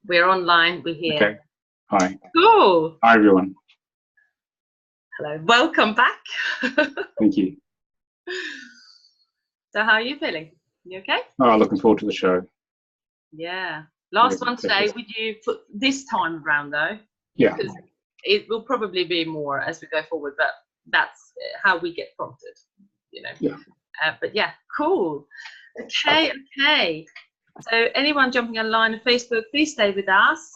We're online. We're here. Okay. Hi. Cool. Hi, everyone. Hello. Welcome back. Thank you. So how are you feeling? You okay? Oh, looking forward to the show. Yeah. Last one today. Yes. Would you put this time around though? Yeah. Because it will probably be more as we go forward, but that's how we get prompted, you know. Yeah. But yeah, cool. Okay. So anyone jumping online on Facebook, please stay with us.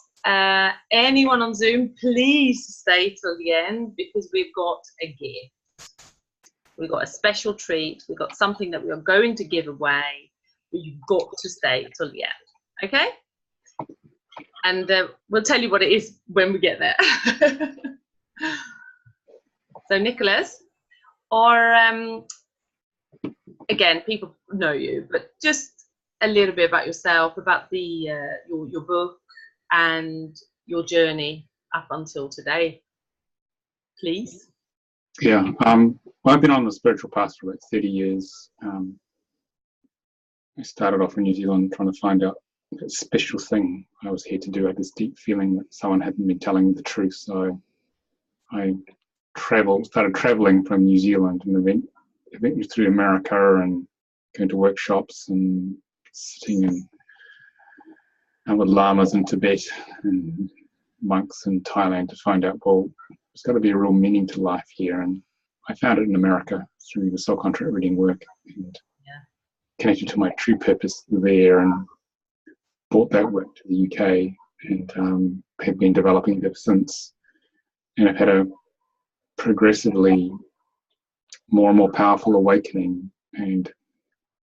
Anyone on Zoom, please stay till the end because we've got a gift. We've got a special treat. We've got something that we are going to give away. But you've got to stay till the end. Okay? And we'll tell you what it is when we get there. So Nicolas, or again, people know you, but just a little bit about yourself, about the your book and your journey up until today, please. Yeah. Well, I've been on the spiritual path for about 30 years. I started off in New Zealand trying to find out that special thing I was here to do. I had this deep feeling that someone hadn't been telling me the truth. So I started traveling from New Zealand and eventually through America and going to workshops and sitting with lamas in Tibet and monks in Thailand to find out, well, there's got to be a real meaning to life here. And I found it in America through the soul contract reading work and connected to my true purpose there and brought that work to the UK and have been developing it ever since. And I've had a progressively more and more powerful awakening and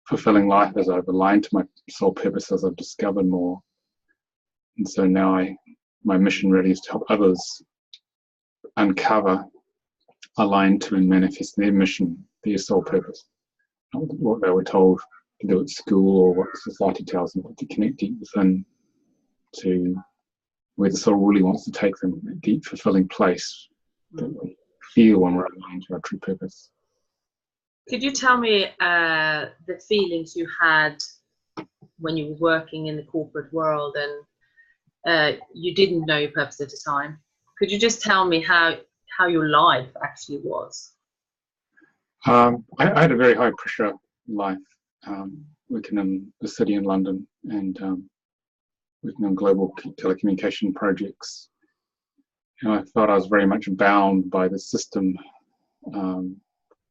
fulfilling life as I've aligned to my soul purpose, as I've discovered more. And so now my mission really is to help others uncover, align to and manifest their mission, their soul purpose. Not what they were told to do at school or what society tells them, but to connect deep within to where the soul really wants to take them, a deep fulfilling place that we feel when we're aligned to our true purpose. Could you tell me the feelings you had when you were working in the corporate world and you didn't know your purpose at the time? Could you just tell me how your life actually was? I had a very high pressure life, working in the city in London and working on global telecommunication projects. And I felt I was very much bound by the system,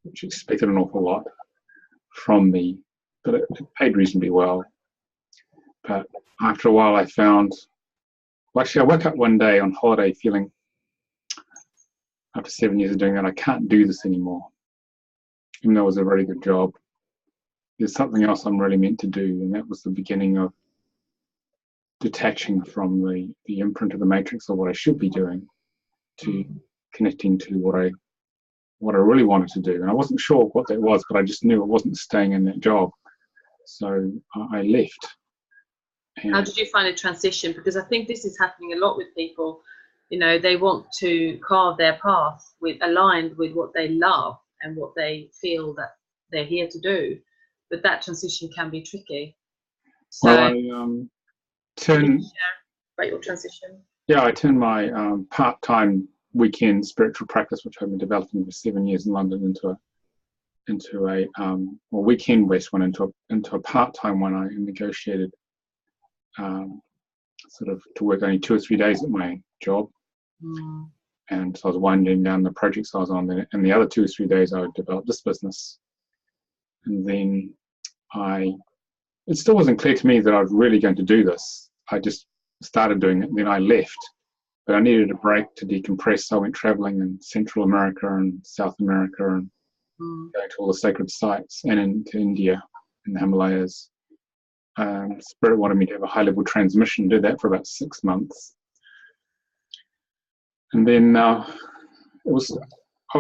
which expected an awful lot from me, but it paid reasonably well. But after a while I found, well, actually I woke up one day on holiday feeling, after 7 years of doing that, I can't do this anymore. Even though it was a very good job, there's something else I'm really meant to do, and that was the beginning of detaching from the imprint of the matrix of what I should be doing to connecting to what I really wanted to do. And I wasn't sure what that was, but I just knew it wasn't staying in that job. So I left. And how did you find a transition? Because I think this is happening a lot with people. You know, they want to carve their path aligned with what they love and what they feel that they're here to do. But that transition can be tricky. So well, can you share about your transition? Yeah, I turned my part-time weekend spiritual practice, which I've been developing for 7 years in London, into a weekend-based one, into a part-time one. I negotiated sort of to work only 2 or 3 days at my job. And so I was winding down the projects I was on there, and the other 2 or 3 days I would develop this business. And then it still wasn't clear to me that I was really going to do this. I just started doing it, and then I left. But I needed a break to decompress, so I went traveling in Central America and South America and going to all the sacred sites and into India in the Himalayas. Spirit wanted me to have a high-level transmission, did that for about 6 months. And then I was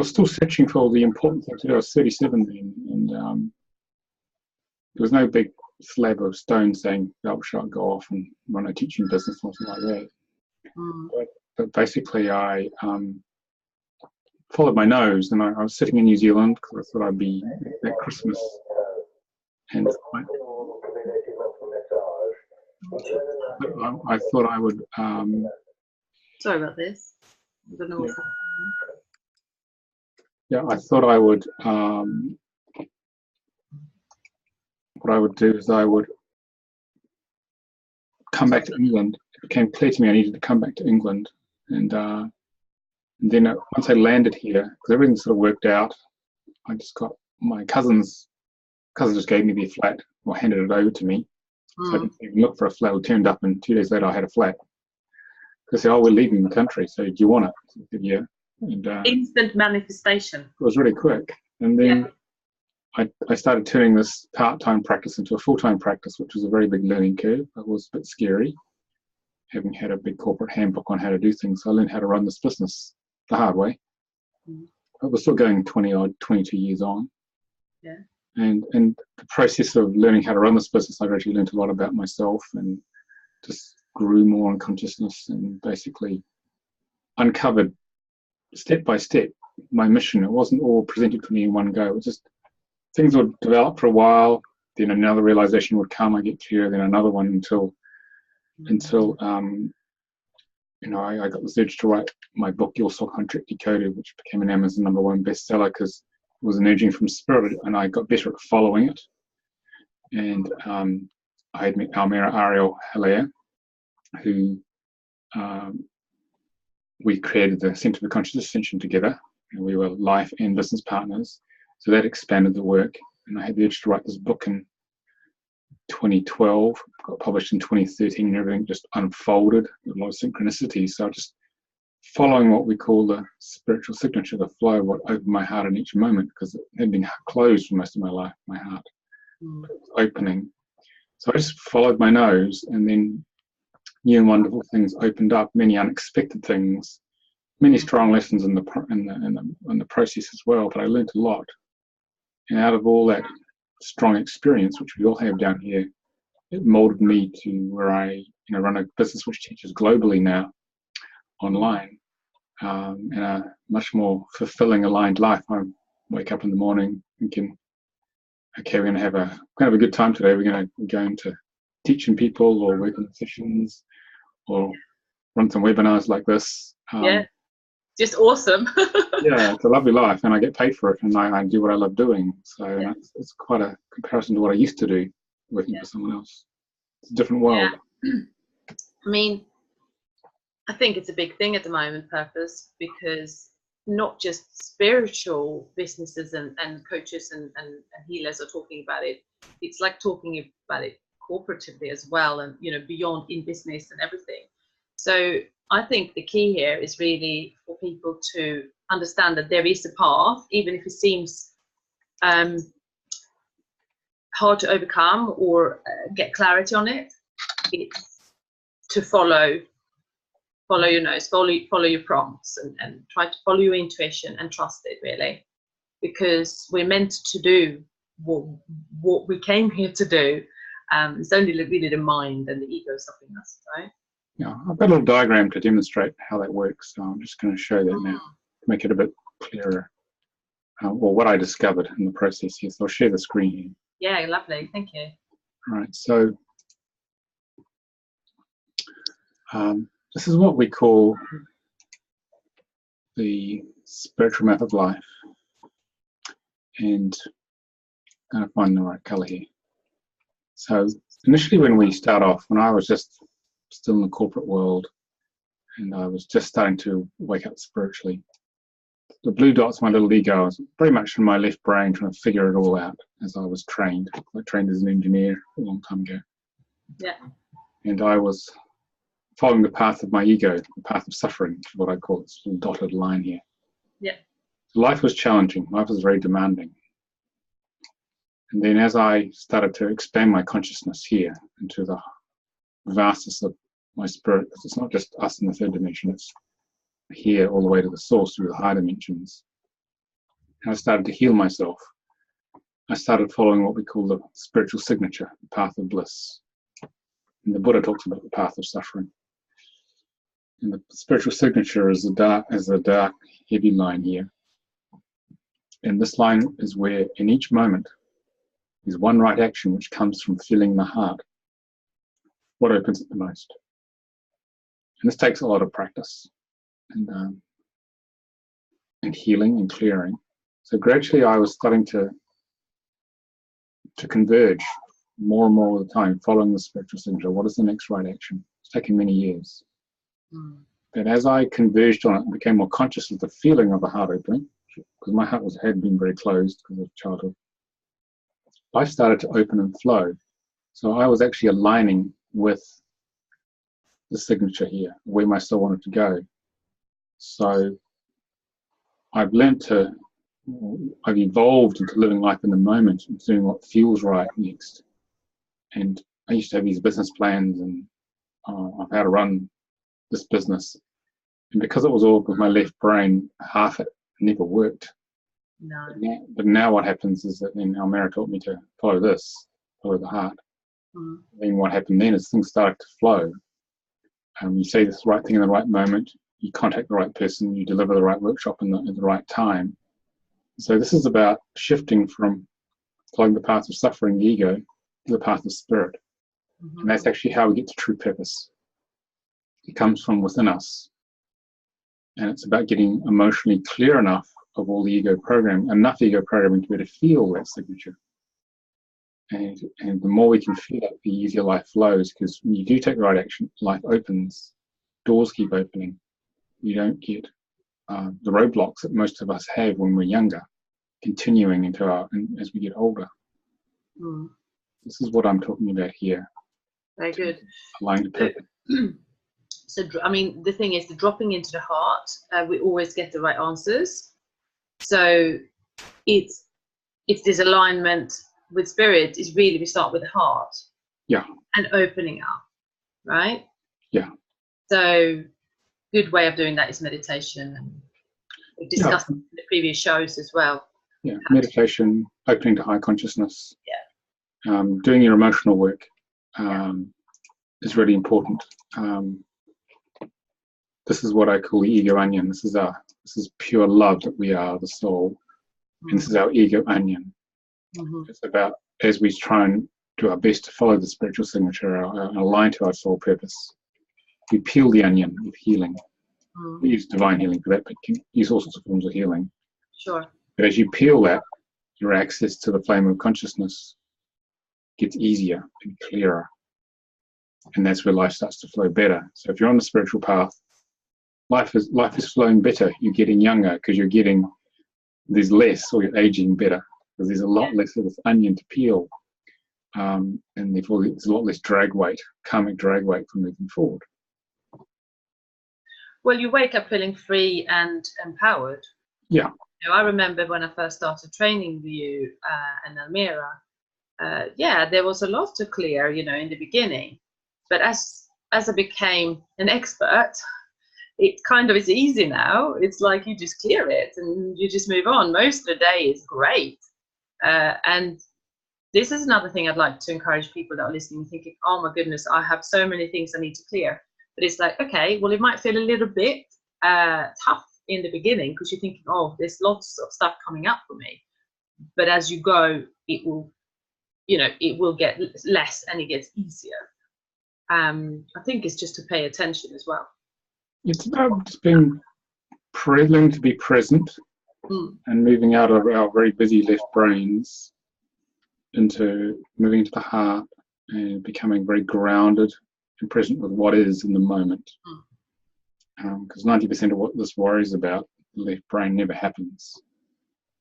still searching for the important thing to do. I was 37 then, and there was no big slab of stone saying, thou shalt go off and run a teaching business or something like that. But basically I followed my nose, and I was sitting in New Zealand because I thought I'd be at Christmas. And I thought I would. Sorry about this. I don't know what's I thought I would. What I would do is I would come back to England. It became clear to me I needed to come back to England, and then once I landed here, because everything sort of worked out, I just got my cousin just gave me their flat or handed it over to me. So I didn't even look for a flat. It turned up, and 2 days later I had a flat. They said, "Oh, we're leaving the country, so do you want it?" I said, "Yeah." And instant manifestation. It was really quick, and then I started turning this part-time practice into a full-time practice, which was a very big learning curve. It was a bit scary, having had a big corporate handbook on how to do things. So I learned how to run this business the hard way. But we're still going 22 years on. Yeah. And the process of learning how to run this business, I've actually learned a lot about myself and just grew more in consciousness and basically uncovered step by step my mission. It wasn't all presented to me in one go. It was just things would develop for a while, then another realization would come, I get clear, then another one until I got this urge to write my book, Your Soul Contract Decoded, which became an Amazon #1 bestseller because it was an urging from spirit, and I got better at following it. And I had met Almira Ariel Hilaire, who we created the Center for Conscious Ascension together, and we were life and business partners. So that expanded the work, and I had the urge to write this book in 2012, got published in 2013, and everything just unfolded with a lot of synchronicity. So just following what we call the spiritual signature, the flow, what opened my heart in each moment, because it had been closed for most of my life, my heart. It was opening. So I just followed my nose, and then new and wonderful things opened up, many unexpected things, many strong lessons in the process as well, but I learned a lot. And out of all that strong experience, which we all have down here, it molded me to where I run a business which teaches globally now, online, and a much more fulfilling, aligned life. I wake up in the morning thinking, okay, we're going to have a good time today. We're going to teaching people or working sessions or run some webinars like this. Just awesome. Yeah, it's a lovely life, and I get paid for it, and I do what I love doing. So it's quite a comparison to what I used to do, working for someone else. It's a different world. Yeah. I mean, I think it's a big thing at the moment, purpose, because not just spiritual businesses and coaches and healers are talking about it. It's like talking about it corporatively as well, and beyond in business and everything. So I think the key here is really for people to understand that there is a path, even if it seems hard to overcome or get clarity on it. It's to follow your nose, follow your prompts, and try to follow your intuition and trust it, really, because we're meant to do what we came here to do. It's only really the mind and the ego stopping us, right? Yeah, I've got a little diagram to demonstrate how that works, so I'm just going to show that now, to make it a bit clearer, or what I discovered in the process here. So I'll share the screen here. Yeah, lovely, thank you. All right, so this is what we call the spiritual map of life, and I'm going to find the right color here. So initially when we start off, when I was just still in the corporate world and I was just starting to wake up spiritually, the blue dot's my little ego. I was very much in my left brain trying to figure it all out as I was trained. I trained as an engineer a long time ago. Yeah. And I was following the path of my ego, the path of suffering, which is what I call this little dotted line here. Yeah. Life was challenging. Life was very demanding. And then as I started to expand my consciousness here into the vastness of my spirit, because it's not just us in the third dimension, it's here all the way to the source through the higher dimensions. And I started to heal myself. I started following what we call the spiritual signature, the path of bliss. And the Buddha talks about the path of suffering. And the spiritual signature is a dark, heavy line here. And this line is where, in each moment, there's one right action which comes from feeling the heart. what opens it the most. And this takes a lot of practice and healing and clearing. So gradually I was starting to converge more and more all the time, following the spiritual signature. What is the next right action? It's taken many years. But as I converged on it and became more conscious of the feeling of the heart opening, because my heart had been very closed because of childhood, life started to open and flow. So I was actually aligning with the signature here, where my soul wanted to go. So I've evolved into living life in the moment and doing what feels right next. And I used to have these business plans and of how to run this business. And because it was all with my left brain, half it never worked. No. But now what happens is that then Almera taught me to follow the heart. Then what happened then is things started to flow. You say this right thing in the right moment, you contact the right person, you deliver the right workshop at the right time. So this is about shifting from following the path of suffering, the ego, to the path of spirit. And that's actually how we get to true purpose. It comes from within us. And it's about getting emotionally clear enough of all the ego programming, enough ego programming to be able to feel that signature. And the more we can feel it, the easier life flows, because when you do take the right action, life opens, doors keep opening. You don't get the roadblocks that most of us have when we're younger, continuing as we get older. This is what I'm talking about here. Very good. Aligned to purpose. So, I mean, the thing is, the dropping into the heart, we always get the right answers. So it's this alignment with spirit is really, we start with the heart. Yeah. And opening up, right? Yeah. So good way of doing that is meditation. And we've discussed in the previous shows as well. Yeah, meditation, opening to high consciousness. Yeah. Doing your emotional work is really important. This is what I call the ego onion. This is pure love that we are, the soul. And this is our ego onion. It's about, as we try and do our best to follow the spiritual signature and align to our soul purpose, we peel the onion with healing. We use divine healing for that, but you can use all sorts of forms of healing. Sure. But as you peel that, your access to the flame of consciousness gets easier and clearer. And that's where life starts to flow better. So if you're on the spiritual path, life is flowing better. You're getting younger because there's less, or you're aging better, because there's a lot less of this onion to peel. And therefore there's a lot less drag weight, karmic drag weight for moving forward. Well, you wake up feeling free and empowered. Yeah. You know, I remember when I first started training with you and Almera, there was a lot to clear, in the beginning. But as I became an expert, it kind of is easy now. It's like you just clear it and you just move on. Most of the day is great. And this is another thing I'd like to encourage people that are listening, thinking, oh my goodness, I have so many things I need to clear. But it's like, okay, well, it might feel a little bit tough in the beginning because you're thinking, oh, there's lots of stuff coming up for me. But as you go, it will get less and it gets easier. I think it's just to pay attention as well. It's about just being learning to be present and moving out of our very busy left brains into moving into the heart and becoming very grounded and present with what is in the moment. Because 90% of what this worries about, the left brain, never happens.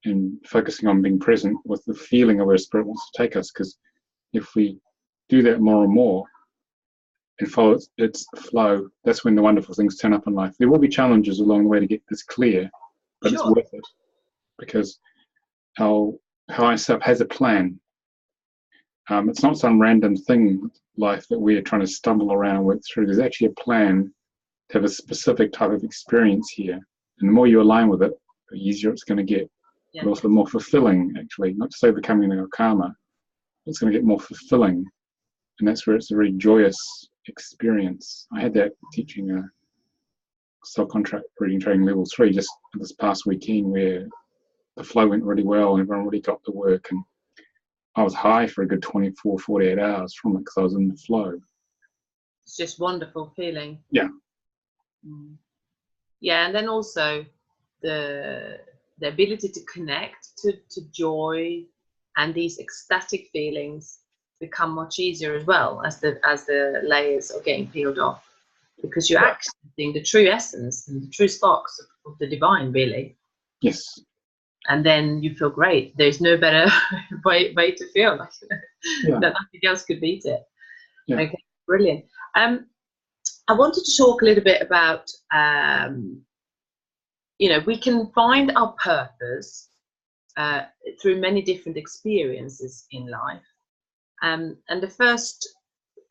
And focusing on being present with the feeling of where spirit wants to take us, because if we do that more and more and follow its flow, that's when the wonderful things turn up in life. There will be challenges along the way to get this clear, but it's worth it, because our higher self has a plan. It's not some random thing, life, that we're trying to stumble around and work through. There's actually a plan to have a specific type of experience here. And the more you align with it, the easier it's going to get. Yeah. But also more fulfilling, actually. Not to say becoming a karma, it's going to get more fulfilling. And that's where it's a very joyous experience. I had that teaching a subcontract reading training level 3 just this past weekend, where the flow went really well and everyone really got the work. And I was high for a good 24, 48 hours from it because I was in the flow. It's just wonderful feeling. Yeah. Yeah, and then also the ability to connect to joy and these ecstatic feelings become much easier as well as the layers are getting peeled off, because you're accessing the true essence and the true sparks of the divine, really. Yes. And then you feel great. There's no better way to feel. Yeah. That nothing else could beat it. Yeah. Okay, brilliant. I wanted to talk a little bit about, we can find our purpose through many different experiences in life. And the first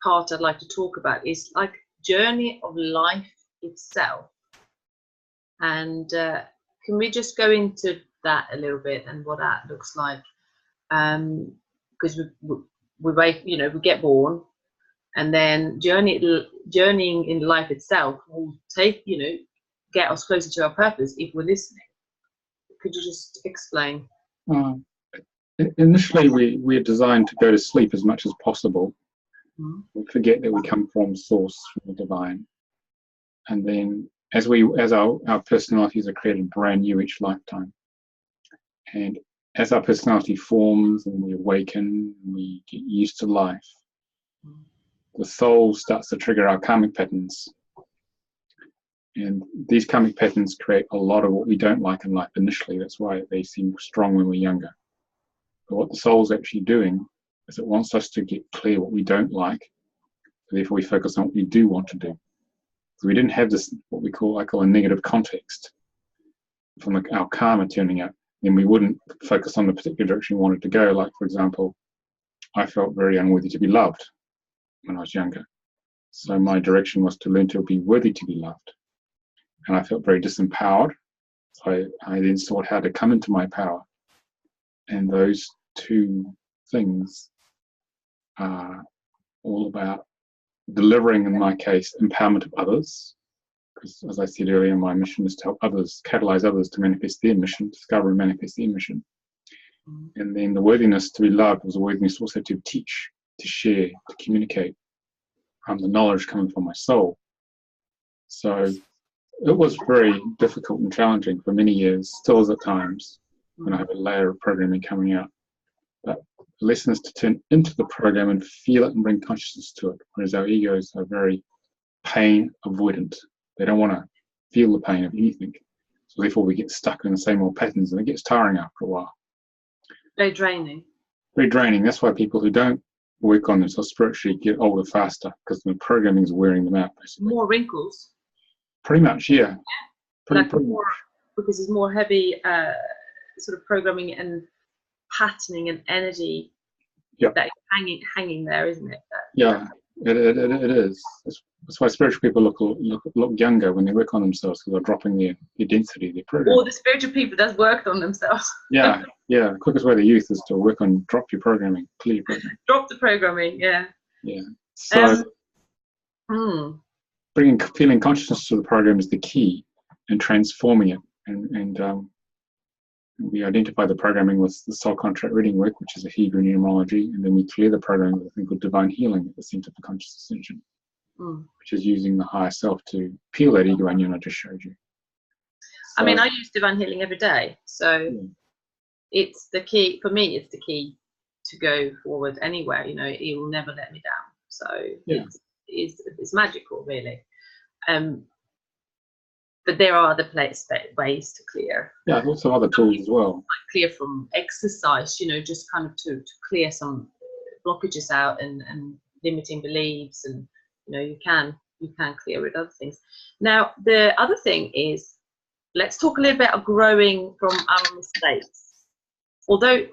part I'd like to talk about is like journey of life itself. And can we just go into that a little bit and what that looks like? Because we wait, we get born, and then journeying in life itself will take, get us closer to our purpose if we're listening. Could you just explain? Initially, we're designed to go to sleep as much as possible. We forget that we come from source, from the divine. And then as our personalities are created brand new each lifetime. And as our personality forms and we awaken, we get used to life, the soul starts to trigger our karmic patterns. And these karmic patterns create a lot of what we don't like in life initially. That's why they seem strong when we're younger. But what the soul's actually doing is it wants us to get clear what we don't like. Therefore, we focus on what we do want to do. So we didn't have this, what I call a negative context from our karma turning up. Then we wouldn't focus on the particular direction we wanted to go. Like, for example, I felt very unworthy to be loved when I was younger. So my direction was to learn to be worthy to be loved. And I felt very disempowered. So I then sought how to come into my power. And those two things are all about delivering, in my case, empowerment of others. Because as I said earlier, my mission is to help others, catalyze others to manifest their mission, discover and manifest their mission. And then the worthiness to be loved was a worthiness also to teach, to share, to communicate. The knowledge coming from my soul. So it was very difficult and challenging for many years, still is at times, when I have a layer of programming coming out. But the lesson is to turn into the program and feel it and bring consciousness to it, whereas our egos are very pain avoidant. They don't want to feel the pain of anything. So therefore we get stuck in the same old patterns, and it gets tiring after a while. Very draining. Very draining. That's why people who don't work on themselves spiritually get older faster, because the programming is wearing them out, basically. More wrinkles. Pretty much, yeah. Pretty more, because it's more heavy sort of programming and patterning and energy that is hanging there, isn't it? It is. That's why spiritual people look younger when they work on themselves, because they're dropping their density, their program. Or the spiritual people that's worked on themselves. Yeah. The quickest way to youth is to work on, drop your programming, clear your programming. Drop the programming, yeah. Yeah. So feeling consciousness to the program is the key in transforming it. And we identify the programming with the soul contract reading work, which is a Hebrew numerology, and then we clear the programming with a thing called divine healing at the center for conscious ascension, which is using the higher self to peel that ego onion I just showed you. So, I mean, I use divine healing every day, so it's the key for me. It's the key to go forward anywhere. It will never let me down. So it's magical, really. But there are other ways to clear. Yeah, lots of other tools as well. Like clear from exercise, just kind of to clear some blockages out and limiting beliefs, and you can clear with other things. Now the other thing is, let's talk a little bit about growing from our mistakes. Although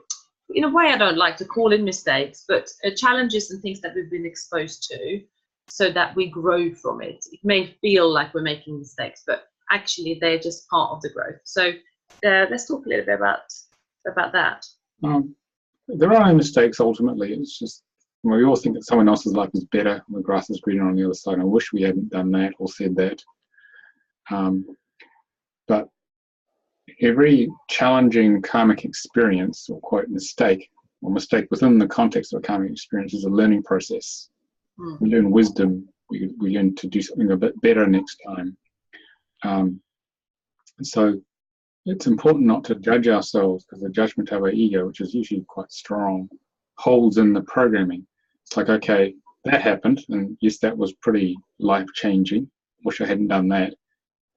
in a way I don't like to call it mistakes, but challenges and things that we've been exposed to, so that we grow from it. It may feel like we're making mistakes, but actually they're just part of the growth. So let's talk a little bit about that. There are no mistakes ultimately. It's just we all think that someone else's life is better and the grass is greener on the other side. I wish we hadn't done that or said that. But every challenging karmic experience, or quote mistake, or mistake within the context of a karmic experience, is a learning process. We learn wisdom we learn to do something a bit better next time. So it's important not to judge ourselves, because the judgment of our ego, which is usually quite strong, holds in the programming. It's like, okay, that happened, and yes, that was pretty life-changing. Wish I hadn't done that.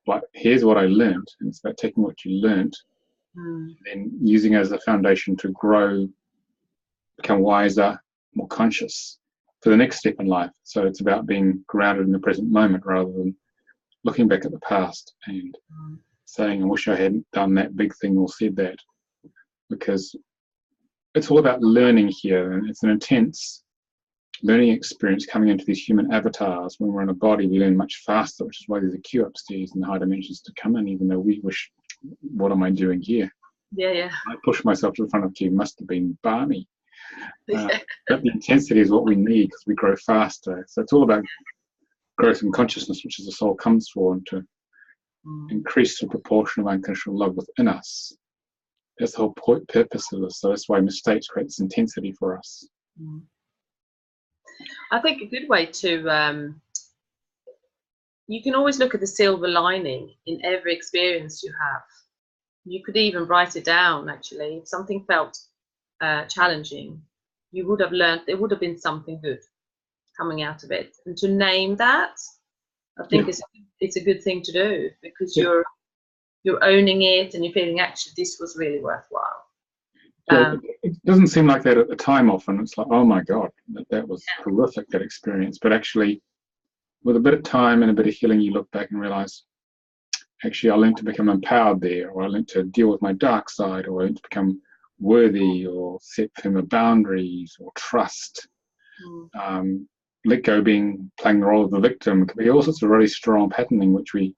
But here's what I learned, and it's about taking what you learned and then using it as a foundation to grow, become wiser, more conscious for the next step in life. So it's about being grounded in the present moment rather than looking back at the past and saying, I wish I hadn't done that big thing or said that, because it's all about learning here, and it's an intense learning experience coming into these human avatars. When we're in a body, we learn much faster, which is why there's a queue upstairs in the high dimensions to come in, even though we wish, what am I doing here? Yeah. I pushed myself to the front of the queue, must have been balmy. But the intensity is what we need, because we grow faster. So it's all about growth and consciousness, which is the soul comes for, and to increase the proportion of unconditional love within us. That's the whole purpose of this. So that's why mistakes create this intensity for us. I think a good way to, you can always look at the silver lining in every experience you have. You could even write it down, actually. If something felt challenging, you would have learned there would have been something good coming out of it. And to name that, I think it's a good thing to do, because you're owning it and you're feeling, actually, this was really worthwhile. It doesn't seem like that at the time often. It's like, oh my God, that was horrific, that experience. But actually, with a bit of time and a bit of healing, you look back and realize, actually, I learned to become empowered there, or I learned to deal with my dark side, or I learned to become worthy, or set firmer boundaries, or trust. Let go being playing the role of the victim. It could be all sorts of really strong patterning, which we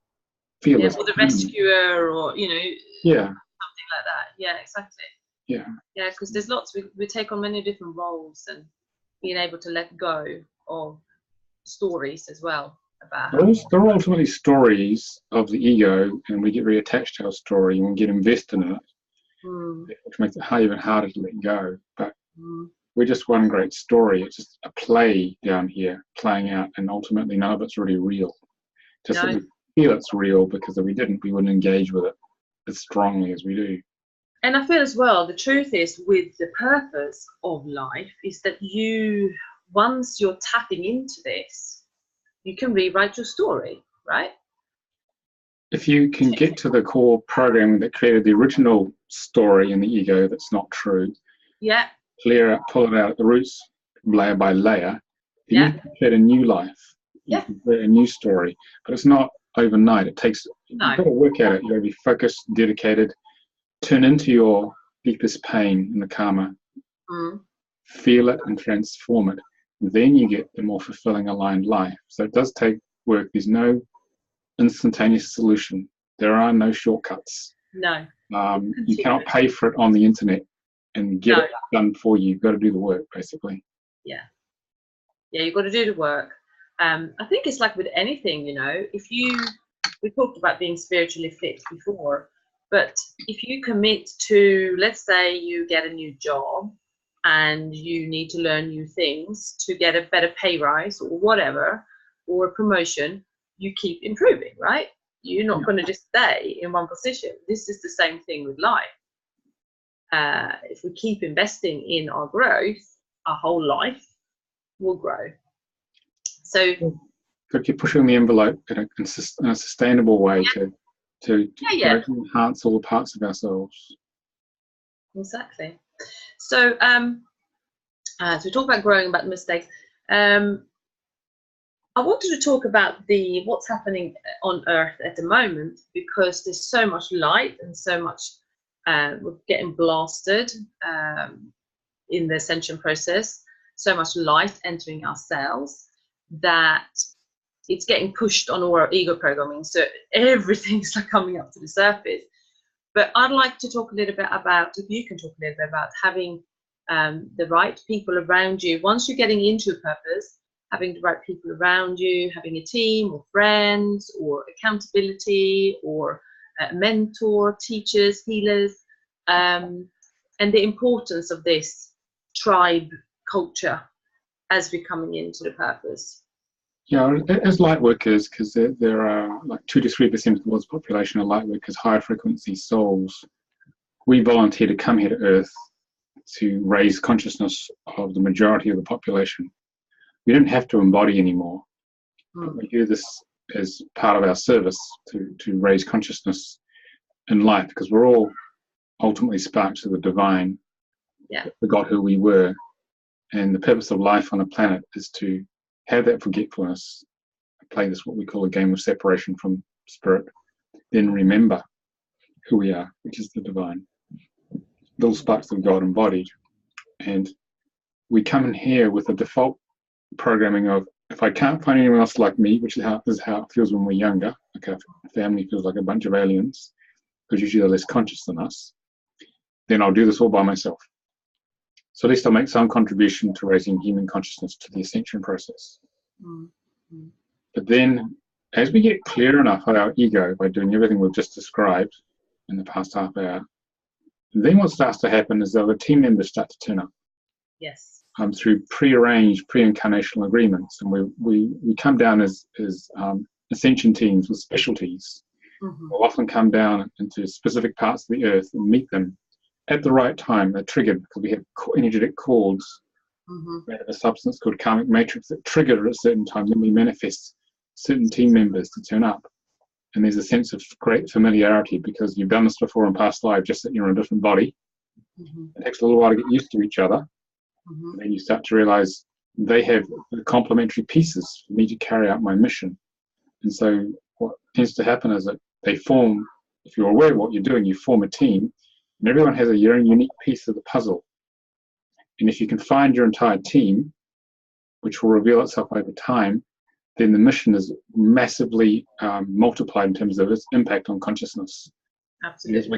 feel as or the rescuer, or something like that. Yeah, exactly. Yeah, because there's lots, we take on many different roles, and being able to let go of stories as well about. They're ultimately stories of the ego, and we get very attached to our story and we get invested in it, which makes it even harder to let go. But we're just one great story. It's just a play down here, playing out, and ultimately none of it's really real. Just that we feel it's real, because if we didn't, we wouldn't engage with it as strongly as we do. And I feel as well, the truth is, with the purpose of life, is that once you're tapping into this, you can rewrite your story, right? If you can get to the core programming that created the original story in the ego that's not true, clear it, pull it out at the roots, layer by layer, then you can create a new life. You can create a new story. But it's not overnight. It takes, you've got to work at it. You've got to be focused, dedicated, turn into your deepest pain in the karma, feel it and transform it. Then you get the more fulfilling, aligned life. So it does take work. There's no instantaneous solution. There are no shortcuts. No. You cannot pay for it on the internet and get it done for you. You've got to do the work, basically. Yeah, you've got to do the work. I think it's like with anything, we talked about being spiritually fit before, but if you commit to, let's say you get a new job and you need to learn new things to get a better pay rise or whatever, or a promotion, you keep improving, right? You're not going to just stay in one position. This is the same thing with life. If we keep investing in our growth, our whole life will grow. So keep pushing the envelope in a sustainable way to enhance all the parts of ourselves. Exactly. So so we talk about growing, about the mistakes. I wanted to talk about what's happening on Earth at the moment, because there's so much light and so much we're getting blasted in the ascension process, so much light entering our cells that it's getting pushed on all our ego programming. So everything's like coming up to the surface. But I'd like to talk a little bit about, if you can talk a little bit about having the right people around you. Once you're getting into a purpose, having the right people around you, having a team or friends or accountability or a mentor, teachers, healers, and the importance of this tribe culture as we're coming into the purpose. Yeah, as light workers, because there are like 2 to 3% of the world's population are light workers, high frequency souls. We volunteer to come here to Earth to raise consciousness of the majority of the population. We don't have to embody anymore. But we do this as part of our service to raise consciousness in life, because we're all ultimately sparks of the divine. Yeah. Forgot who we were. And the purpose of life on a planet is to have that forgetfulness, play this what we call a game of separation from spirit, then remember who we are, which is the divine. Little sparks of God embodied. And we come in here with a default programming of, if I can't find anyone else like me, which is how it feels when we're younger, like our family feels like a bunch of aliens, because usually they're less conscious than us, then I'll do this all by myself. So at least I'll make some contribution to raising human consciousness to the ascension process. Mm-hmm. But then, as we get clear enough of our ego by doing everything we've just described in the past half hour, then what starts to happen is that the team members start to turn up. Yes. Through pre-arranged, pre-incarnational agreements, and we come down as ascension teams with specialties. Mm-hmm. We'll often come down into specific parts of the earth and meet them at the right time. They're triggered because we have energetic cords. Mm-hmm. We have a substance called karmic matrix that triggered at a certain time. Then we manifest certain team members to turn up, and there's a sense of great familiarity because you've done this before in past lives, just that you're in a different body. Mm-hmm. It takes a little while to get used to each other. Mm-hmm. And then you start to realize they have the complementary pieces for me to carry out my mission. And so what tends to happen is that they form, if you're aware of what you're doing, you form a team, and everyone has your own unique piece of the puzzle. And if you can find your entire team, which will reveal itself over time, then the mission is massively multiplied in terms of its impact on consciousness. Absolutely.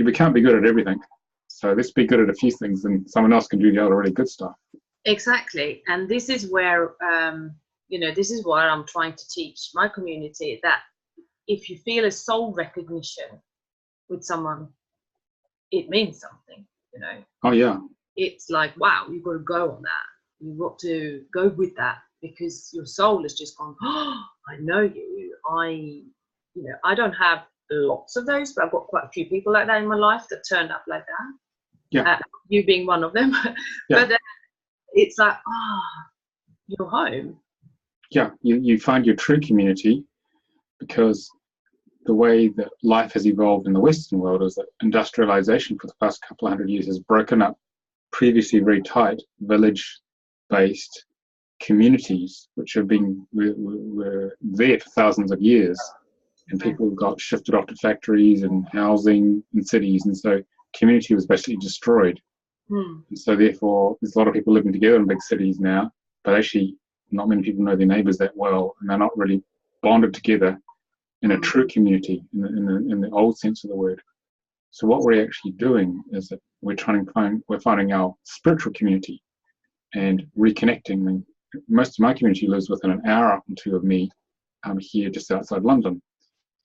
We can't be good at everything. So let's be good at a few things, and someone else can do the other really good stuff. Exactly. And this is where, this is what I'm trying to teach my community, that if you feel a soul recognition with someone, it means something, Oh, yeah. It's like, wow, you've got to go on that. You've got to go with that because your soul has just gone, oh, I know you. I don't have lots of those, but I've got quite a few people like that in my life that turned up like that. Yeah. You being one of them. Yeah. But it's like, you're home. Yeah, you find your true community, because the way that life has evolved in the Western world is that industrialization for the past couple of hundred years has broken up previously very tight village-based communities, which have been were there for thousands of years, and people got shifted off to factories and housing in cities, and so community was basically destroyed. And so therefore there's a lot of people living together in big cities now, but actually not many people know their neighbors that well, and they're not really bonded together in a true community in the old sense of the word. So what we're actually doing is that we're finding our spiritual community and reconnecting. And most of my community lives within an hour up and two of me here just outside London,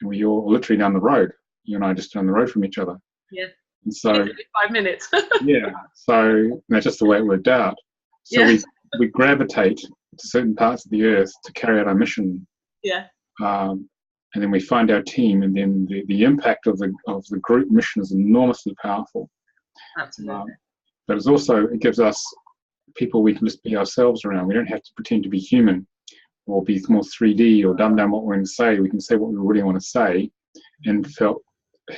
and we're all literally down the road. You and I just down the road from each other. Yeah. And so 5 minutes. yeah, so that's just the way it worked out. So yeah. we gravitate to certain parts of the earth to carry out our mission. Yeah. And then we find our team, and then the impact of the group mission is enormously powerful. Absolutely. But it gives us people we can just be ourselves around. We don't have to pretend to be human or be more 3D or dumb down what we're going to say. We can say what we really want to say and felt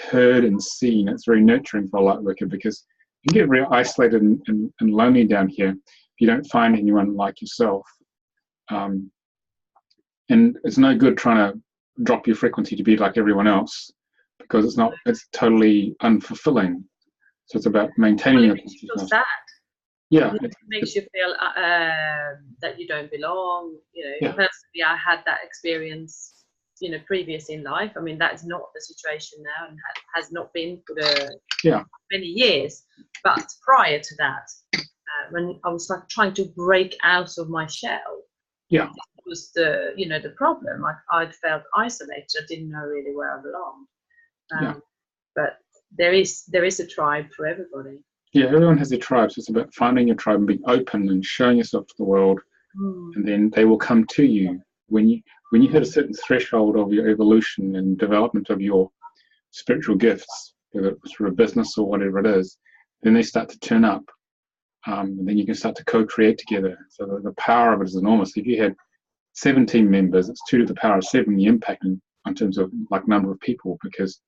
heard and seen. It's very nurturing for a light worker, because you get real isolated and lonely down here if you don't find anyone like yourself. And it's no good trying to drop your frequency to be like everyone else, because it's totally unfulfilling. So it's about maintaining your consciousness. It makes you feel sad. Yeah. It makes you feel that you don't belong. Yeah. Personally, I had that experience previous in life. I mean, that's not the situation now, and has not been for many years. But prior to that, when I was like trying to break out of my shell, yeah, it was the problem. I'd felt isolated. I didn't know really where I belonged. But there is a tribe for everybody. Yeah, everyone has their tribe. So it's about finding your tribe and being open and showing yourself to the world and then they will come to you when you hit a certain threshold of your evolution and development of your spiritual gifts, whether it's through a business or whatever it is. Then they start to turn up, and then you can start to co-create together. So the power of it is enormous. If you had 17 members, it's 2 to the power of 7, the impact in terms of like number of people, because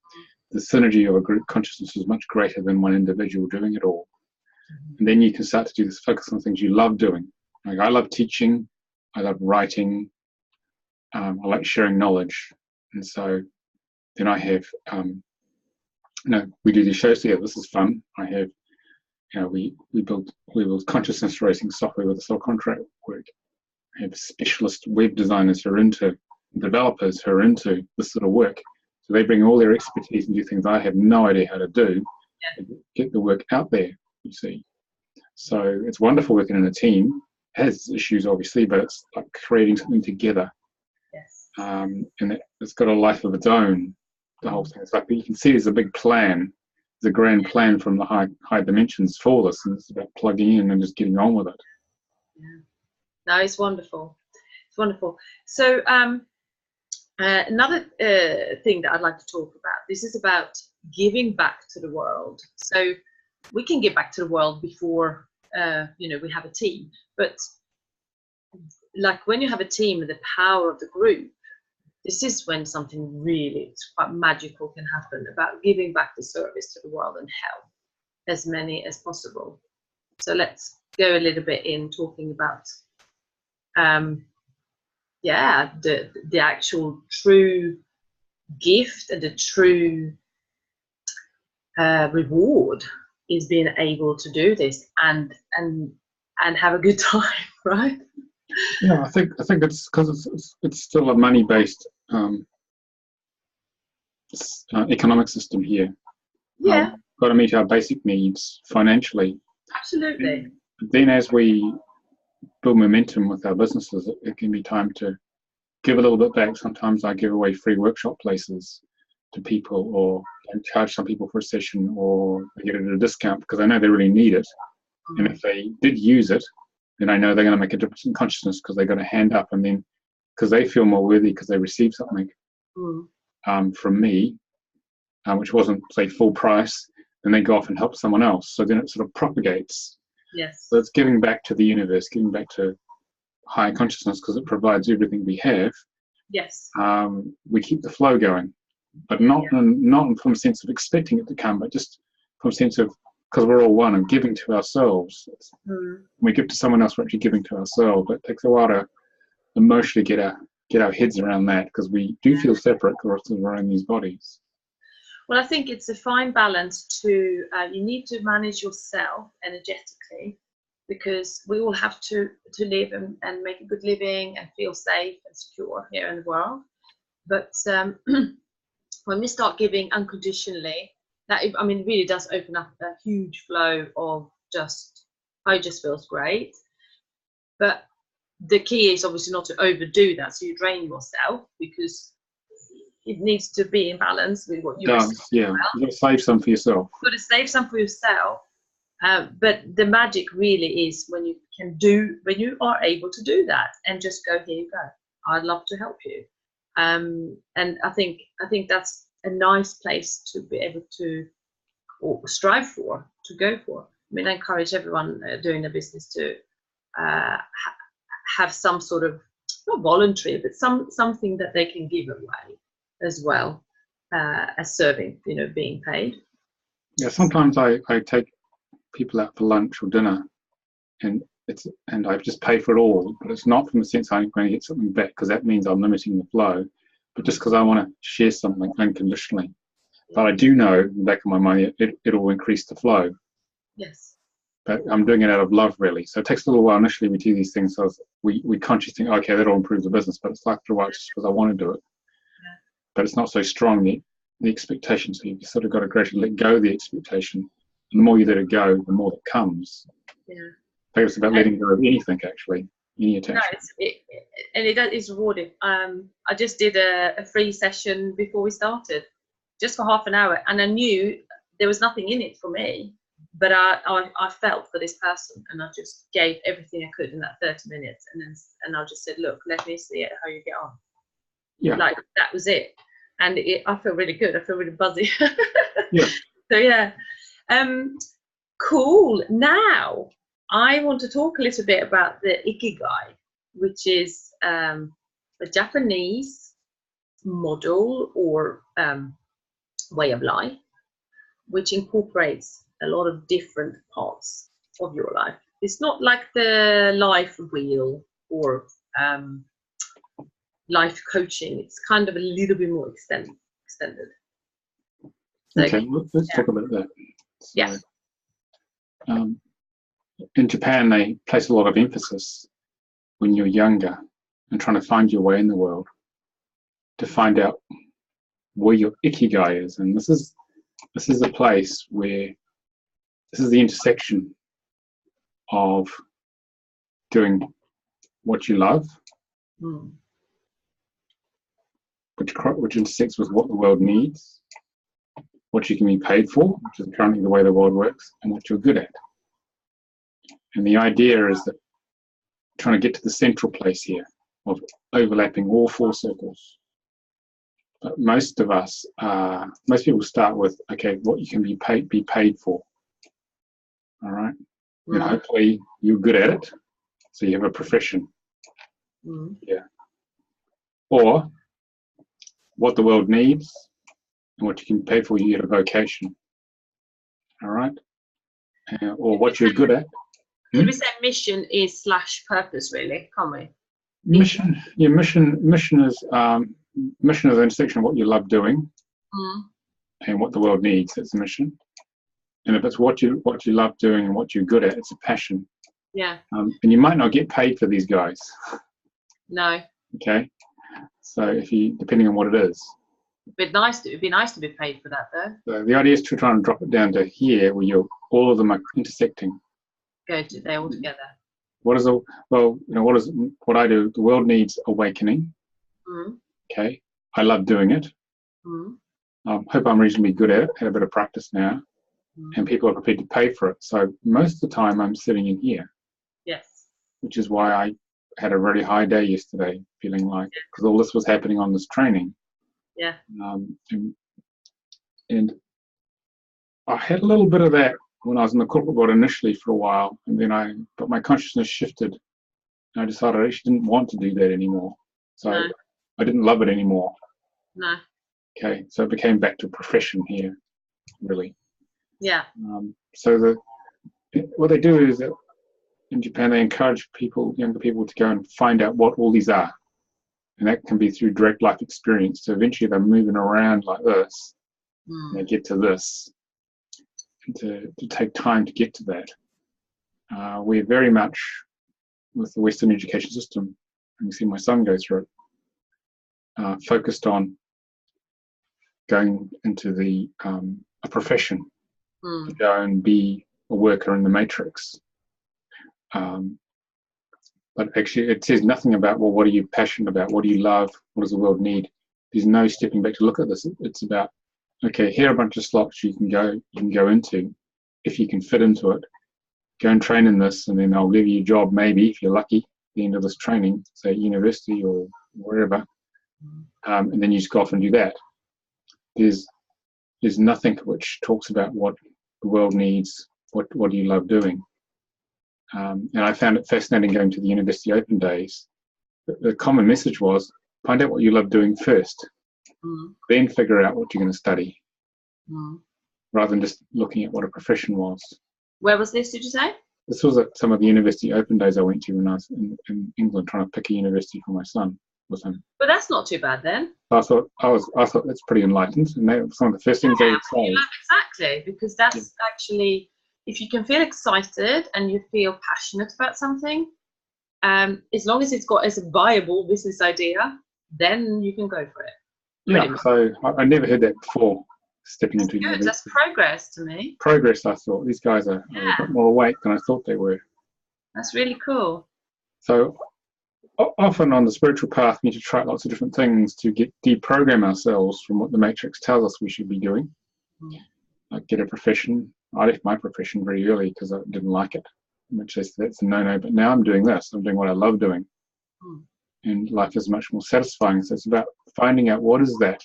the synergy of a group consciousness is much greater than one individual doing it all. And then you can start to do this, focus on things you love doing. Like I love teaching, I love writing, I like sharing knowledge. And so then I have, we do these shows together. This is fun. I have, we build consciousness raising software with the soul contract work. I have specialist web designers who are into, developers who are into this sort of work. So they bring all their expertise and do things I have no idea how to do, to get the work out there, you see. So it's wonderful working in a team. It has issues, obviously, but it's like creating something together. Yes. And it's got a life of its own, the whole thing. It's like you can see there's a big plan. There's a grand plan from the high dimensions for this, and it's about plugging in and just getting on with it. Yeah. No, it's wonderful. It's wonderful. So another thing that I'd like to talk about, this is about giving back to the world. So we can give back to the world before we have a team, but like when you have a team and the power of the group, this is when something really quite magical can happen, about giving back the service to the world and help as many as possible. So let's go a little bit in talking about the actual true gift and the true reward is being able to do this and have a good time, right? Yeah, I think it's because it's still a money-based economic system here. Yeah. Got to meet our basic needs financially. Absolutely. Then as we build momentum with our businesses, it can be time to give a little bit back. Sometimes I give away free workshop places to people, or charge some people for a session, or they get it at a discount because I know they really need it. And if they did use it, then I know they're going to make a difference in consciousness, because they're going to hand up, and then because they feel more worthy because they received something from me, which wasn't, say, full price, and they go off and help someone else. So then it sort of propagates. Yes. So it's giving back to the universe, giving back to higher consciousness, because it provides everything we have. Yes. We keep the flow going, but not from a sense of expecting it to come, but just from a sense of, because we're all one and giving to ourselves. When we give to someone else, we're actually giving to ourselves. But it takes a while to emotionally get our heads around that, because we do feel separate because we're in these bodies. Well, I think it's a fine balance to, you need to manage yourself energetically, because we all have to live and make a good living and feel safe and secure here in the world. But when we start giving unconditionally, that, I mean, it really does open up a huge flow of just, it just feels great. But the key is obviously not to overdo that, so you drain yourself, because it needs to be in balance with what you're saying. Yeah, you've got to save some for yourself. You've got to save some for yourself. But the magic really is when you are able to do that and just go, here you go, I'd love to help you. And I think that's a nice place to be able to, or strive for, to go for. I mean, I encourage everyone doing a business to have some sort of, not voluntary, but something that they can give away as well, as serving, being paid. Yeah, sometimes I take people out for lunch or dinner, and I just pay for it all, but it's not from the sense I'm going to get something back, because that means I'm limiting the flow, but just because I want to share something unconditionally. But I do know in the back of my mind it'll increase the flow. Yes. But I'm doing it out of love, really. So it takes a little while initially. We do these things, so we consciously think, okay, that'll improve the business, but it's like the right, just because I want to do it. Yeah. But it's not so strong, the expectation. So you've sort of got to gradually let go of the expectation. And the more you let it go, the more that comes. Yeah. I think it's about letting go of anything, actually, any attachment. No, it's rewarding. I just did a free session before we started, just for half an hour, and I knew there was nothing in it for me, but I felt for this person, and I just gave everything I could in that 30 minutes, and I just said, look, let me see how you get on. Yeah. Like, that was it. And I feel really good. I feel really buzzy. Yeah. So yeah. Cool. Now I want to talk a little bit about the Ikigai, which is a Japanese model or way of life, which incorporates a lot of different parts of your life. It's not like the life wheel or life coaching. It's kind of a little bit more extended. So, Okay, let's talk about that. So, yeah. In Japan, they place a lot of emphasis when you're younger and trying to find your way in the world to find out where your Ikigai is. And this is a place where this is the intersection of doing what you love, which intersects with what the world needs, what you can be paid for, which is currently the way the world works, and what you're good at. And the idea is that trying to get to the central place here of overlapping all four circles. But most people start with, okay, what you can be paid for. All right. And hopefully you're good at it, so you have a profession. Yeah. Or what the world needs and what you can pay for, you get a vocation. All right. Or what you're good at. Could we say mission is / purpose, really, can't we? Mission is mission is the intersection of what you love doing and what the world needs. It's a mission. And if it's what you love doing and what you're good at, it's a passion. Yeah. And you might not get paid for these guys. No. Okay. So depending on what it is. It'd be nice to be paid for that, though. So the idea is to try and drop it down to here, where all of them are intersecting. They're all together. What I do? The world needs awakening. Okay. I love doing it. Hope I'm reasonably good at it. Had a bit of practice now, and people are prepared to pay for it. So most of the time, I'm sitting in here. Yes. Which is why I had a really high day yesterday, feeling like because all this was happening on this training. Yeah. And I had a little bit of that when I was in the corporate world initially for a while, and then but my consciousness shifted, and I decided I actually didn't want to do that anymore. So I didn't love it anymore. No. Okay, so it became back to profession here, really. Yeah. So what they do is that in Japan they encourage younger people, to go and find out what all these are, and that can be through direct life experience. So eventually they're moving around like this, and they get to this. To take time to get to that. We're very much, with the Western education system, and you see my son go through it, focused on going into a profession, to go and be a worker in the matrix. But actually it says nothing about, well, what are you passionate about? What do you love? What does the world need? There's no stepping back to look at this. It's about, okay, here are a bunch of slots you can go into if you can fit into it. Go and train in this, and then I'll give you a job, maybe, if you're lucky, at the end of this training, say at university or wherever, and then you just go off and do that. There's nothing which talks about what the world needs, what do you love doing. And I found it fascinating going to the University Open Days. The common message was, find out what you love doing first. Then figure out what you're going to study, rather than just looking at what a profession was. Where was this, did you say? This was at some of the University Open Days I went to when I was in England, trying to pick a university for my son with him. But that's not too bad then. I thought that's pretty enlightened, and that was some of the first things they would say. Exactly, because that's actually, if you can feel excited and you feel passionate about something, as long as it's got as a viable business idea, then you can go for it. Yeah, so I never heard that before, stepping into university. That's progress to me. Progress, I thought. These guys are a bit more awake than I thought they were. That's really cool. So often on the spiritual path, we need to try lots of different things to deprogram ourselves from what the Matrix tells us we should be doing. Like get a profession, I left my profession very early because I didn't like it, which is that's a no-no. But now I'm doing this. I'm doing what I love doing, and life is much more satisfying. So it's about finding out what is that,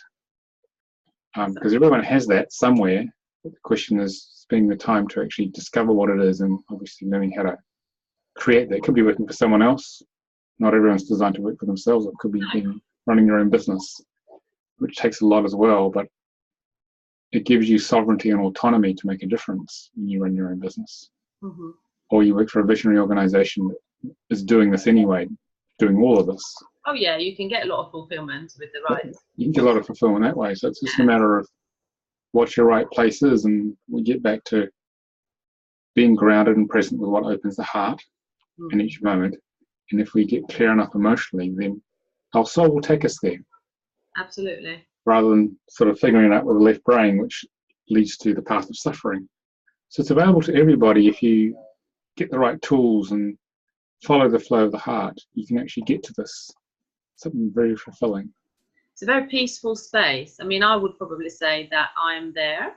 because everyone has that somewhere. But the question is spending the time to actually discover what it is, and obviously learning how to create that. It could be working for someone else. Not everyone's designed to work for themselves. It could be running your own business, which takes a lot as well. But it gives you sovereignty and autonomy to make a difference when you run your own business. Or you work for a visionary organization that is doing this anyway, doing all of this. Oh yeah, you can get a lot of fulfillment with the right. You can get a lot of fulfillment that way. So it's just a matter of what your right place is, and we get back to being grounded and present with what opens the heart in each moment. And if we get clear enough emotionally, then our soul will take us there. Absolutely. Rather than sort of figuring it out with the left brain, which leads to the path of suffering. So it's available to everybody. If you get the right tools and follow the flow of the heart, you can actually get to this, something very fulfilling. It's a very peaceful space. I mean, I would probably say that I'm there.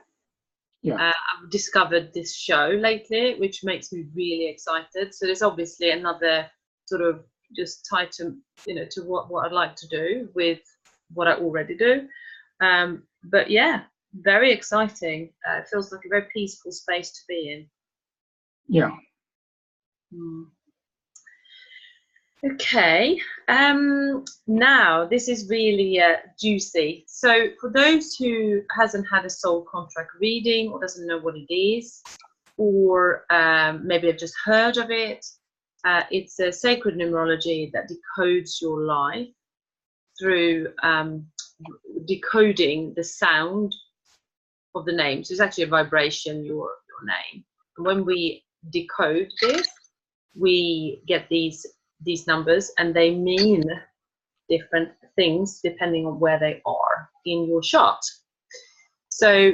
Yeah. I've discovered this show lately, which makes me really excited. So there's obviously another sort of just tied to, to what I'd like to do with what I already do. But yeah, very exciting. It feels like a very peaceful space to be in. Yeah. Okay. Now this is really juicy. So for those who hasn't had a soul contract reading or doesn't know what it is, or maybe have just heard of it, it's a sacred numerology that decodes your life through decoding the sound of the name. So it's actually a vibration, your name. And when we decode this, we get these numbers, and they mean different things depending on where they are in your chart. So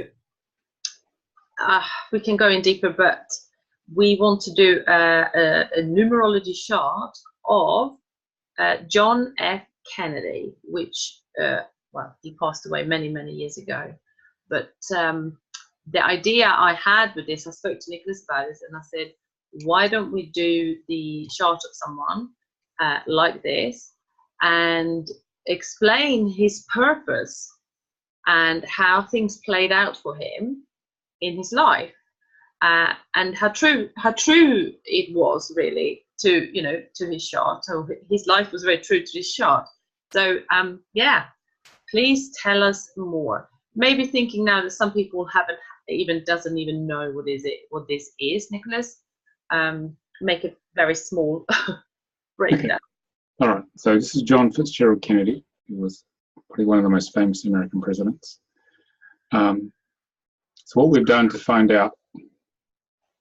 we can go in deeper, but we want to do a numerology chart of John F. Kennedy, which well, he passed away many years ago. But the idea I had with this, I spoke to Nicolas about this, and I said, why don't we do the chart of someone like this and explain his purpose and how things played out for him in his life, and how true it was really to to his chart. So his life was very true to his chart. So yeah, please tell us more. Maybe thinking now that some people doesn't even know what this is, Nicolas. Make it very small breakdown. Okay. All right. So this is John Fitzgerald Kennedy, who was probably one of the most famous American presidents. So what we've done to find out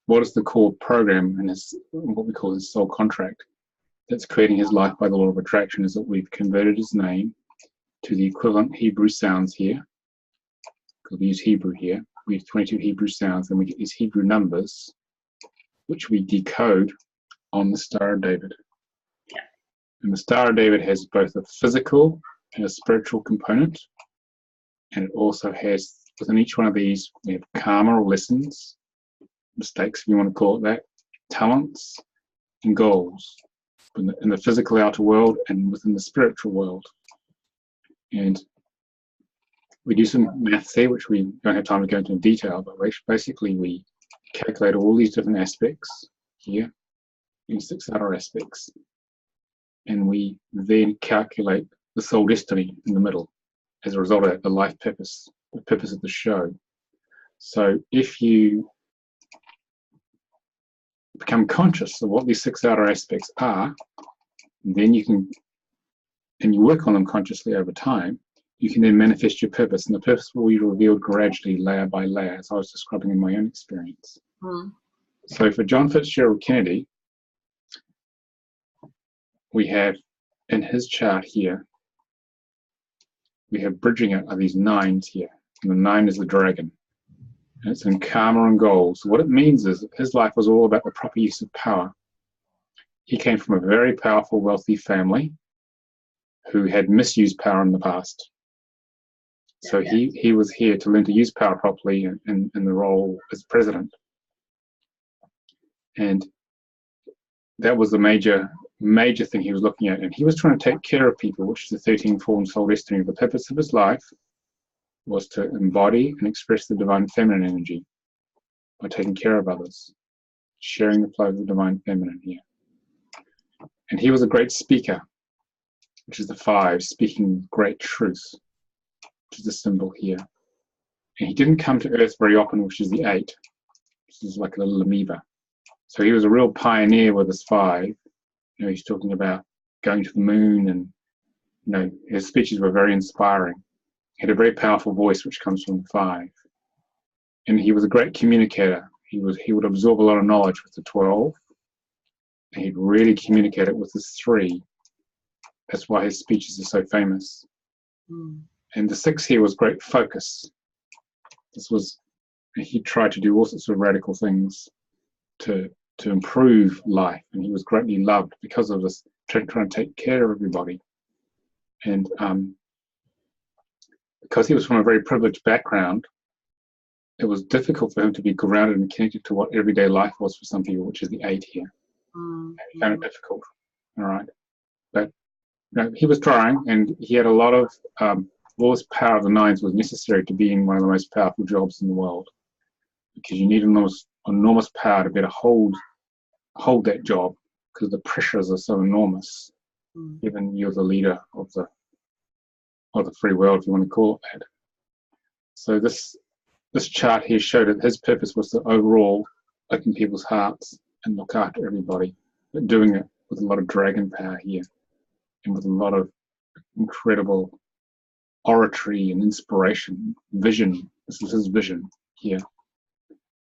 what is the core program and what we call his soul contract that's creating his life by the law of attraction is that we've converted his name to the equivalent Hebrew sounds here, because we use Hebrew here. We have 22 Hebrew sounds, and we get these Hebrew numbers, which we decode on the Star of David. Yeah. And the Star of David has both a physical and a spiritual component. And it also has, within each one of these, we have karma or lessons, mistakes if you want to call it that, talents, and goals in the physical outer world and within the spiritual world. And we do some maths here, which we don't have time to go into in detail, but basically we calculate all these different aspects here in 6 outer aspects, and we then calculate the soul destiny in the middle as a result of that, the life purpose, the purpose of the show. So if you become conscious of what these 6 outer aspects are, then you can, and you work on them consciously over time, you can then manifest your purpose, and the purpose will be revealed gradually, layer by layer, as I was describing in my own experience. So for John Fitzgerald Kennedy, we have in his chart here, we have bridging it are these 9s here, and the 9 is the dragon, and it's in karma and goals. So what it means is that his life was all about the proper use of power. He came from a very powerful, wealthy family who had misused power in the past. So he was here to learn to use power properly in the role as president. And that was the major thing he was looking at. And he was trying to take care of people, which is the 13th form soul destiny. The purpose of his life was to embody and express the divine feminine energy by taking care of others, sharing the flow of the divine feminine here. And he was a great speaker, which is the 5, speaking great truth, which is the symbol here. And he didn't come to Earth very often, which is the 8, which is like a little amoeba. So he was a real pioneer with his 5. He's talking about going to the moon, and his speeches were very inspiring. He had a very powerful voice, which comes from the 5. And he was a great communicator. He would absorb a lot of knowledge with the 12, and he'd really communicate it with his 3. That's why his speeches are so famous. And the 6 here was great focus. He tried to do all sorts of radical things to improve life, and he was greatly loved because of this, trying to take care of everybody. And because he was from a very privileged background, it was difficult for him to be grounded and connected to what everyday life was for some people, which is the 8 here. He found it difficult. All right, but he was trying, and he had a lot of all this power of the 9s was necessary to be in one of the most powerful jobs in the world, because you need enormous power to be able to hold that job, because the pressures are so enormous, given you're the leader of the free world, if you want to call it that. So this chart here showed that his purpose was to overall open people's hearts and look after everybody, but doing it with a lot of dragon power here, and with a lot of incredible oratory and inspiration, vision. This is his vision here,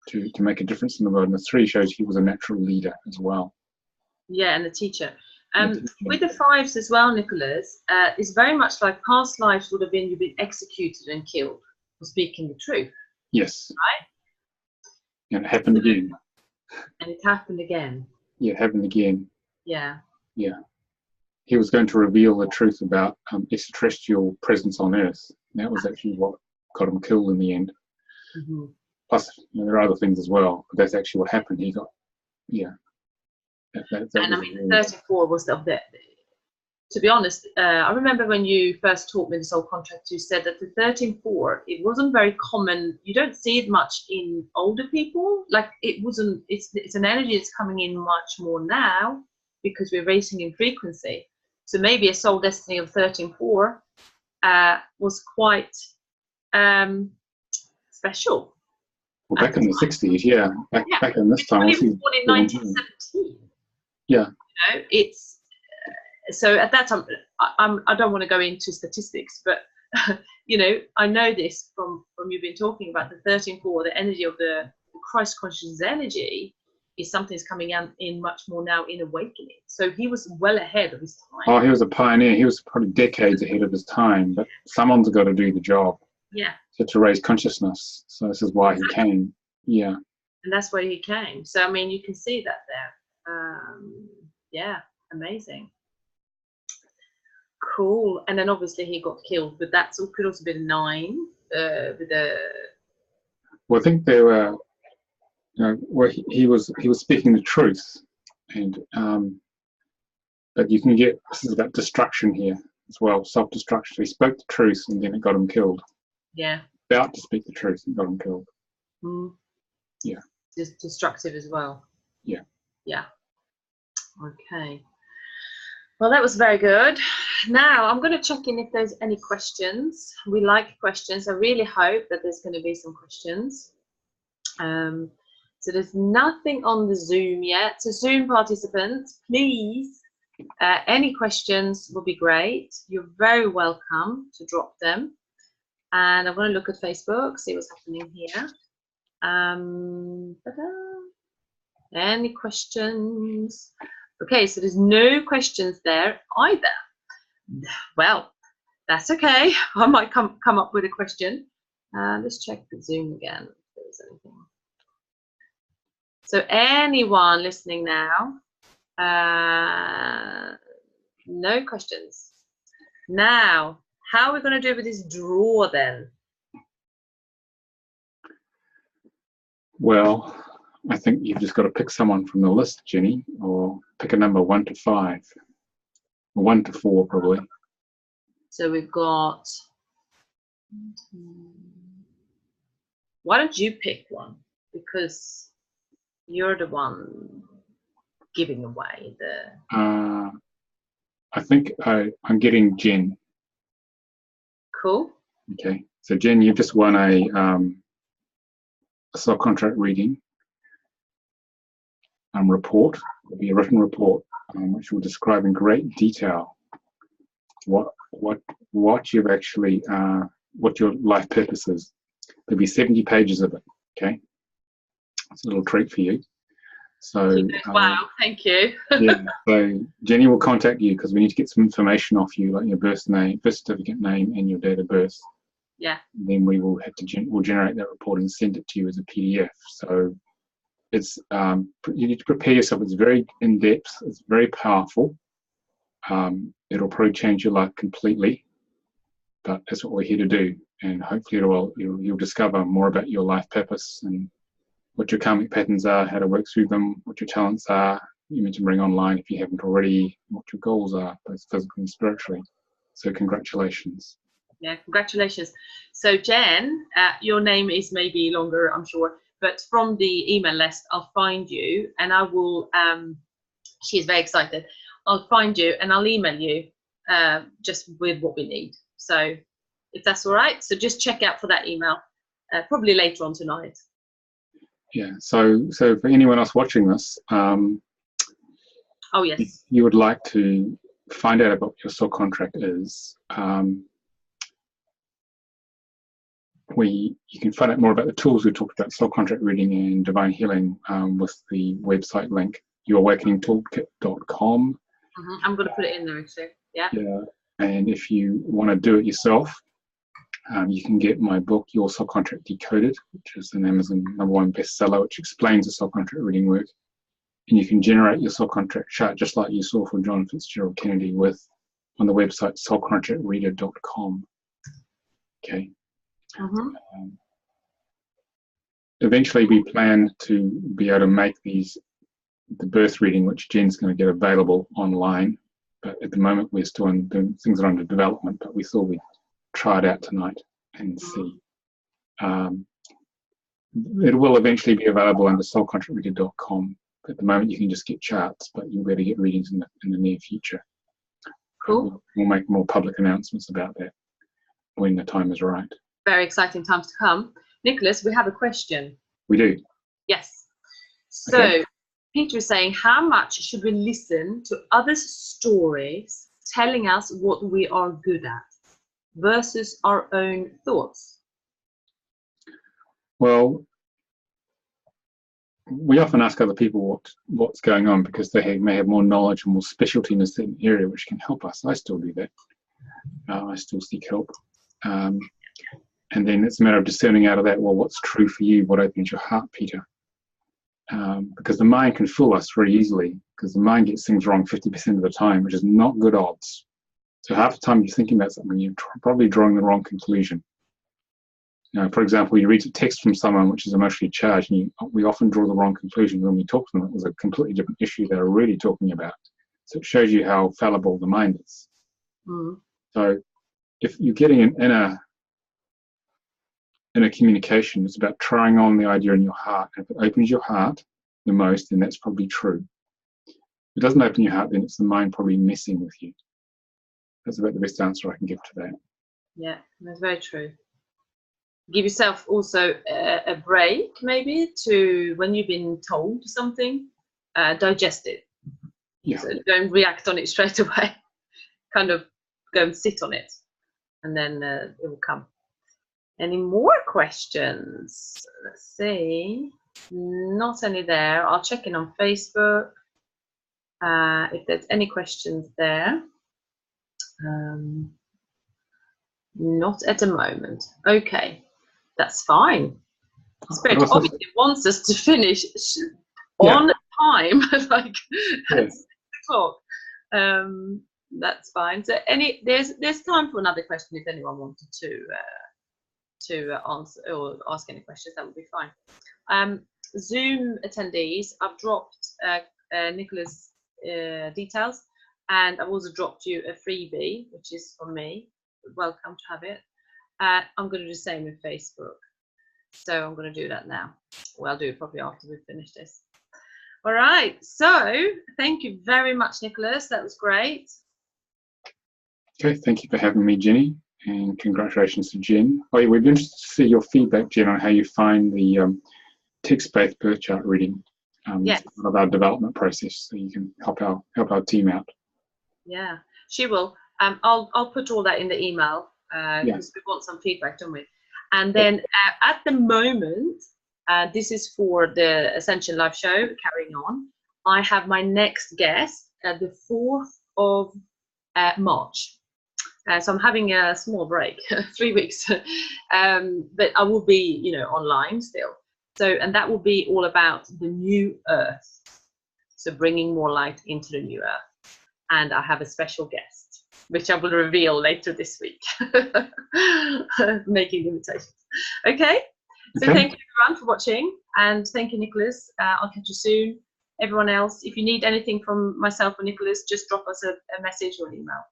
to make a difference in the world. And the 3 shows he was a natural leader as well. Yeah, and the teacher. With the 5s as well, Nicolas, it's very much like past lives would have been you've been executed and killed for speaking the truth. Yes. Right? And it happened again. And it happened again. Yeah, it happened again. Yeah. Yeah. He was going to reveal the truth about extraterrestrial presence on Earth. And that was actually what got him killed in the end. Plus, there are other things as well, but that's actually what happened. He got, That and I mean, the 34 was to be honest, I remember when you first taught me the soul contract, you said that the 13-4, it wasn't very common. You don't see it much in older people. Like it's an energy that's coming in much more now because we're racing in frequency. So maybe a soul destiny of 13-4 was quite special. Well, back in the 60s, yeah. Back in this time. He was born in 1917. Yeah. It's so at that time. I don't want to go into statistics, but I know this from you've been talking about the 13-4, the energy of the Christ consciousness energy is something that's coming in much more now in awakening. So he was well ahead of his time. Oh, he was a pioneer. He was probably decades ahead of his time, but someone's got to do the job. Yeah. To raise consciousness. So this is why he came. Yeah. And that's why he came. So I mean, you can see that there. Yeah, amazing. Cool. And then obviously he got killed, but that could also be a 9 with the. Well, I think they were. He was speaking the truth, and but you can get, this is about destruction here as well, self-destruction. He spoke the truth, and then it got him killed. Yeah. About to speak the truth and got him killed. Yeah. Just destructive as well. Yeah. Yeah. Okay. Well, that was very good. Now I'm going to check in if there's any questions. We like questions. I really hope that there's going to be some questions. So there's nothing on the Zoom yet. So Zoom participants, please, any questions will be great. You're very welcome to drop them. And I'm going to look at Facebook, see what's happening here. Any questions? Okay, so there's no questions there either. Well, that's okay. I might come up with a question. Let's check the Zoom again if there's anything. So anyone listening now? No questions. Now, how are we going to do with this draw then? Well, I think you've just got to pick someone from the list, Jenny, or pick a number 1 to 5, or 1 to 4 probably. So we've got. Why don't you pick one? Because you're the one giving away the. I think I'm getting Jen. Cool. Okay, so Jen, you've just won a soul contract reading report. It'll be a written report which will describe in great detail what you've actually what your life purpose is. There'll be 70 pages of it. Okay, it's a little treat for you. So wow, thank you. Yeah, so Jenny will contact you because we need to get some information off you, like your birth name, birth certificate name, and your date of birth. Yeah. And then we will have to we'll generate that report and send it to you as a PDF. So it's you need to prepare yourself. It's very in depth. It's very powerful. It'll probably change your life completely, but that's what we're here to do. And hopefully, you'll discover more about your life purpose and what your karmic patterns are, how to work through them, what your talents are, you need to bring online if you haven't already, what your goals are, both physically and spiritually. So congratulations. Yeah, congratulations. So Jen, your name is maybe longer, I'm sure, but from the email list, I'll find you and I will, she's very excited, I'll find you and I'll email you just with what we need. So if that's all right, so just check out for that email, probably later on tonight. Yeah, so for anyone else watching this, oh yes, if you would like to find out about what your soul contract is, you can find out more about the tools we talked about, soul contract reading and divine healing, with the website link, yourawakeningtoolkit.com. I'm going to put it in there actually. Yeah. Yeah, and if you want to do it yourself, you can get my book, Your Soul Contract Decoded, which is an Amazon #1 bestseller, which explains the soul contract reading work. And you can generate your soul contract chart just like you saw from John Fitzgerald Kennedy on the website soulcontractreader.com. Okay. Eventually, we plan to be able to make the birth reading, which Jen's going to get available online. But at the moment, we're still things are under development. But we thought we'd try it out tonight and see. It will eventually be available under soulcontractreader.com. At the moment, you can just get charts, but you'll be able to get readings in the near future. Cool. We'll make more public announcements about that when the time is right. Very exciting times to come. Nicolas, we have a question. We do. Yes. So okay. Peter is saying, how much should we listen to others' stories telling us what we are good at versus our own thoughts? Well, we often ask other people what's going on because they may have more knowledge and more specialty in a certain area which can help us. I still do that. I still seek help. And then it's a matter of discerning out of that, well, what's true for you? What opens your heart, Peter? Because the mind can fool us very easily, because the mind gets things wrong 50% of the time, which is not good odds. So half the time you're thinking about something, you're probably drawing the wrong conclusion. For example, you read a text from someone which is emotionally charged, and we often draw the wrong conclusion when we talk to them. It was a completely different issue they're really talking about. So it shows you how fallible the mind is. So if you're getting an inner communication, it's about trying on the idea in your heart. If it opens your heart the most, then that's probably true. If it doesn't open your heart, then it's the mind probably messing with you. That's about the best answer I can give to that. Yeah, that's very true. Give yourself also a break, maybe, to when you've been told something, digest it. Yeah. So don't react on it straight away. Kind of go and sit on it, and then it will come. Any more questions? Let's see. Not any there. I'll check in on Facebook if there's any questions there. Not at the moment. Okay, that's fine. Spirit obviously wants us to finish on time, like at 6 o'clock. That's fine. So there's time for another question if anyone wanted to answer or ask any questions. That would be fine. Zoom attendees, I've dropped Nicolas' details, and I've also dropped you a freebie, which is from me. Welcome to have it. I'm going to do the same with Facebook. So I'm going to do that now. Well, I'll do it probably after we finish this. All right. So thank you very much, Nicolas. That was great. Okay, thank you for having me, Jenny, and congratulations to Jen. Oh, yeah, we'd be interested to see your feedback, Jen, on how you find the text-based birth chart reading. Yes. It's part of our development process, so you can help our team out. Yeah, she will. I'll put all that in the email because we want some feedback, don't we? And then at the moment, this is for the Ascension Live Show, carrying on. I have my next guest at the 4th of March. So I'm having a small break, 3 weeks, but I will be, online still. So, and that will be all about the new Earth. So bringing more light into the new Earth. And I have a special guest, which I will reveal later this week. Making invitations. Okay. So thank you everyone for watching, and thank you, Nicolas. I'll catch you soon. Everyone else, if you need anything from myself or Nicolas, just drop us a message or an email.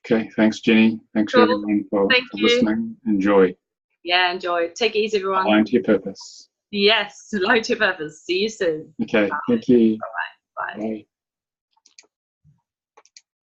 Okay, thanks, Jenny. Thanks everyone for listening. Enjoy. Yeah, enjoy. Take it easy, everyone. Align to your purpose. Yes, align to your purpose. See you soon. Okay, Bye. thank you. Bye-bye. Bye. Bye.